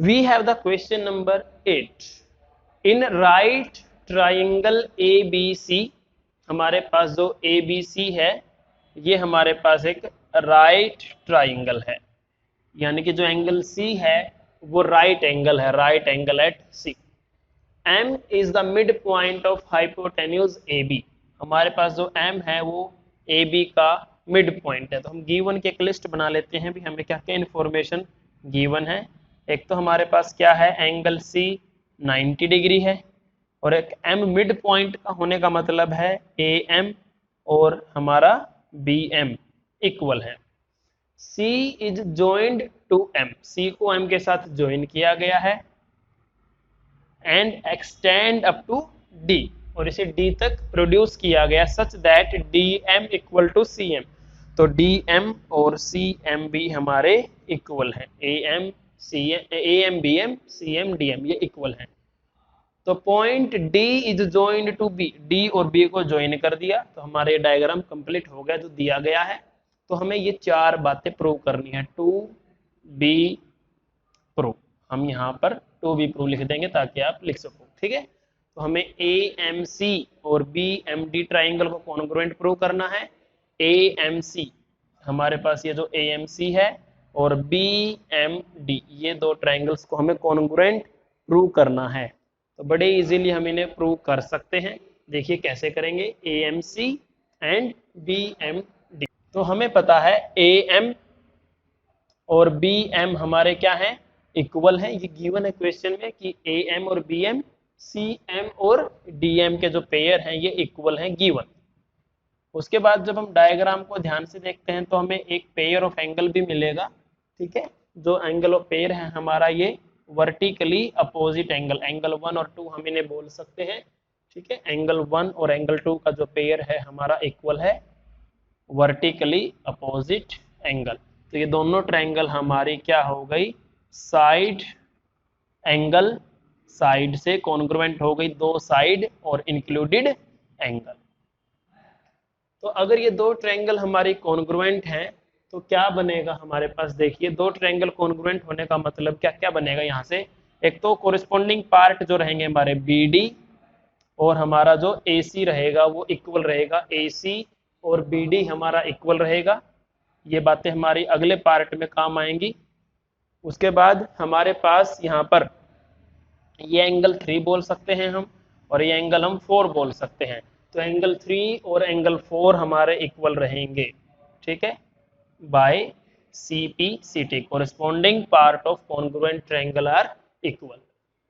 We have the question number 8. In right triangle ABC, हमारे पास जो ABC है ये हमारे पास एक राइट ट्राइंगल है, यानी कि जो एंगल C है वो राइट एंगल है, right angle at C. M is the midpoint of hypotenuse AB. हमारे पास जो M है वो AB का मिड पॉइंट है. तो हम गिवन की एक लिस्ट बना लेते हैं भी हमें क्या क्या इन्फॉर्मेशन गिवन है. एक तो हमारे पास क्या है, एंगल C 90 डिग्री है, और एक M मिड पॉइंट का होने का मतलब है AM और हमारा BM इक्वल है. C is joined to M. C को M के साथ ज्वाइन किया गया है and extend up to D, और इसे D तक प्रोड्यूस किया गया such that DM equal to CM. तो DM और CM भी हमारे इक्वल हैं. AM BM CM DM ये इक्वल हैं. तो point D is joined to B. D और B को ज्वाइन कर दिया तो हमारे डायग्राम कंप्लीट हो गया जो दिया गया है. तो हमें ये चार बातें प्रूव करनी है. टू बी प्रूव, हम यहाँ पर टू बी प्रूव लिख देंगे ताकि आप लिख सको. ठीक है. तो हमें AMC और BMD ट्राइंगल को कॉन्ग्रुएंट प्रूव करना है. AMC हमारे पास ये जो AMC है और BMD ये दो ट्राइंगल्स को हमें कॉन्ग्रुएंट प्रूव करना है. तो बड़े इजीली हम इन्हें प्रूव कर सकते हैं. देखिए कैसे करेंगे. AMC and BMD. तो हमें पता है AM और BM हमारे क्या हैं, इक्वल हैं. ये गिवन है क्वेश्चन में कि AM और BM CM और DM के जो पेयर हैं ये इक्वल हैं गिवन. उसके बाद जब हम डायग्राम को ध्यान से देखते हैं तो हमें एक पेयर ऑफ एंगल भी मिलेगा. ठीक है. जो एंगल ऑफ पेयर है हमारा ये वर्टिकली अपोजिट एंगल, एंगल 1 और 2 हम इन्हें बोल सकते हैं. ठीक है. एंगल 1 और एंगल 2 का जो पेयर है हमारा इक्वल है वर्टिकली अपोजिट एंगल. तो ये दोनों ट्रायंगल हमारी क्या हो गई, साइड एंगल, साइड से कॉन्ग्रुएंट हो गई, दो साइड और इंक्लूडेड एंगल. तो अगर ये दो ट्रायंगल हमारी कॉन्ग्रुएंट हैं तो क्या बनेगा हमारे पास. देखिए दो ट्रायंगल कॉन्ग्रुएंट होने का मतलब क्या क्या बनेगा यहाँ से. एक तो कोरिस्पोंडिंग पार्ट जो रहेंगे हमारे BD और हमारा जो AC रहेगा वो इक्वल रहेगा. AC और BD हमारा इक्वल रहेगा. ये बातें हमारी अगले पार्ट में काम आएंगी. उसके बाद हमारे पास यहाँ पर ये एंगल 3 बोल सकते हैं हम और ये एंगल हम 4 बोल सकते हैं. तो एंगल 3 और एंगल 4 हमारे इक्वल रहेंगे. ठीक है. By CPCT corresponding part of congruent triangle are equal.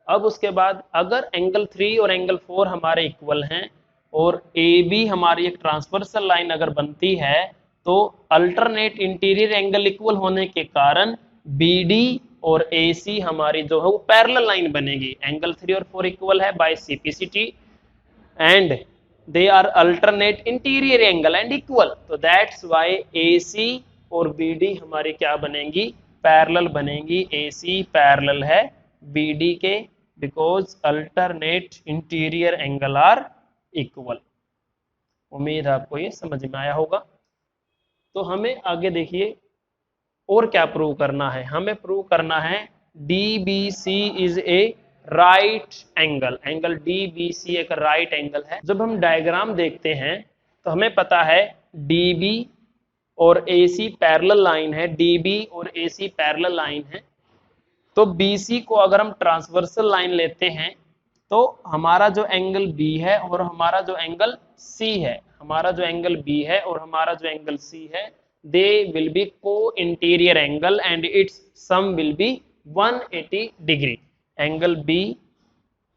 अब उसके बाद अगर एंगल 3 और एंगल 4 हमारे इक्वल हैं और AB हमारी एक ट्रांसवर्सल लाइन अगर बनती है तो अल्टरनेट इंटीरियर एंगल इक्वल होने के कारण BD और AC हमारी जो है वो पैरेलल लाइन बनेगी. एंगल 3 और 4 इक्वल है by CPCT and they are alternate interior angle and equal. तो दैट्स व्हाई AC और BD हमारी क्या बनेंगी, पैरेलल बनेंगी. AC पैरेलल है BD के because alternate interior angle are equal. उम्मीद है आपको ये समझ में आया होगा. तो हमें आगे देखिए और क्या प्रूव करना है. हमें प्रूव करना है DBC is a right angle. Angle DBC एक राइट एंगल है. जब हम डायग्राम देखते हैं तो हमें पता है DB और AC पैरेलल लाइन है. DB और AC पैरेलल लाइन है. तो BC को अगर हम ट्रांसवर्सल लाइन लेते हैं तो हमारा जो एंगल B है और हमारा जो एंगल C है, हमारा जो एंगल B है और हमारा जो एंगल C है, they will be co interior angle and its sum will be 180 degree. Angle B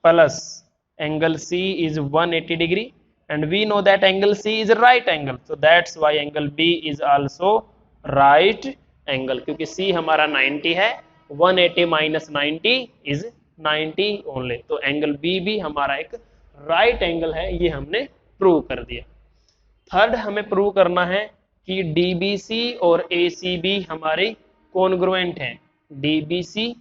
plus angle C is 180 degree and we know that angle C is a right angle. So that's why angle B is also right angle. क्योंकि C हमारा 90 है, 180 minus 90 is 90 only. तो angle B भी हमारा एक right angle है. ये हमने प्रूव कर दिया. थर्ड हमें प्रूव करना है कि DBC और ACB हमारे कॉन्ग्रुएंट हैं. DBC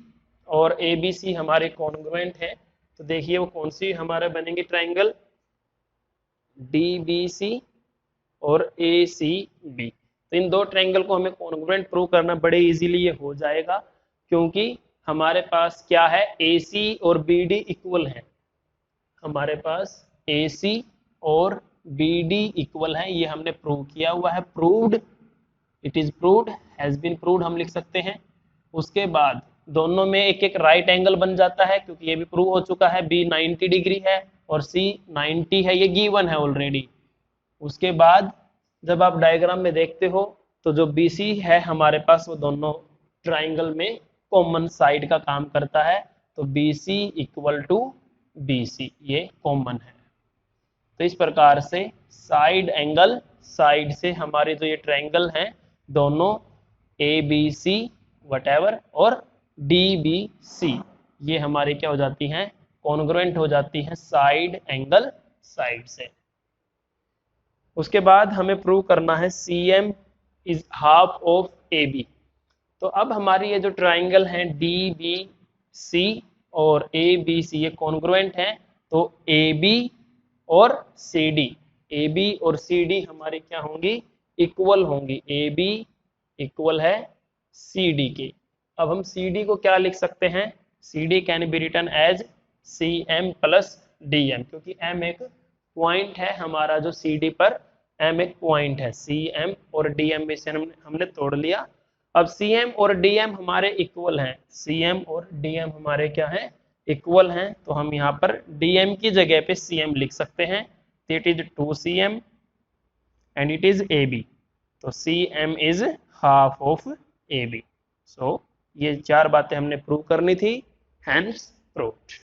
और ABC हमारे कॉन्ग्रुएंट हैं. तो देखिए वो कौन सी हमारे बनेंगे ट्रायंगल, DBC और ACB. तो इन दो ट्रायंगल को हमें कॉन्ग्रुएंट प्रूव करना बड़े इजीली ये हो जाएगा क्योंकि हमारे पास क्या है, AC और BD इक्वल है। हमारे पास AC और BD इक्वल है, ये हमने प्रूव किया हुआ है। Proved, it is proved, has been proved हम लिख सकते हैं। उसके बाद दोनों में एक एक राइट एंगल बन जाता है, क्योंकि ये भी प्रूव हो चुका है। B 90 डिग्री है और C 90 है, ये गिवन है ऑलरेडी। उसके बाद जब आप डायग्राम में देखते हो तो जो BC है हमारे पास, वो दोनों ट्राइंगल में कॉमन साइड का काम करता है। तो BC इक्वल टू BC, ये कॉमन है। तो इस प्रकार से साइड एंगल, साइड से हमारे जो ये ट्रायंगल हैं दोनों ABC वटेवर और DBC, ये हमारी क्या हो जाती हैं, कॉन्ग्रुएंट हो जाती हैं साइड एंगल साइड से। उसके बाद हमें प्रूव करना है CM is half of AB। तो अब हमारी ये जो ट्राइंगल है DBC और ABC ये कॉन्ग्रुएंट हैं, तो AB और CD, AB और CD हमारी क्या होंगी, इक्वल होंगी। AB इक्वल है CD के। अब हम CD को क्या लिख सकते हैं, CD can be written as CM plus DM, क्योंकि M एक पॉइंट है हमारा, जो CD पर M एक पॉइंट है। CM और DM में से हमने तोड़ लिया। अब CM और DM हमारे इक्वल हैं, CM और DM हमारे क्या हैं, इक्वल हैं। तो हम यहाँ पर DM की जगह पे CM लिख सकते हैं। It is 2CM and it is AB। तो CM is half of AB। सो ये चार बातें हमने प्रूव करनी थी, हैंस प्रूव्ड।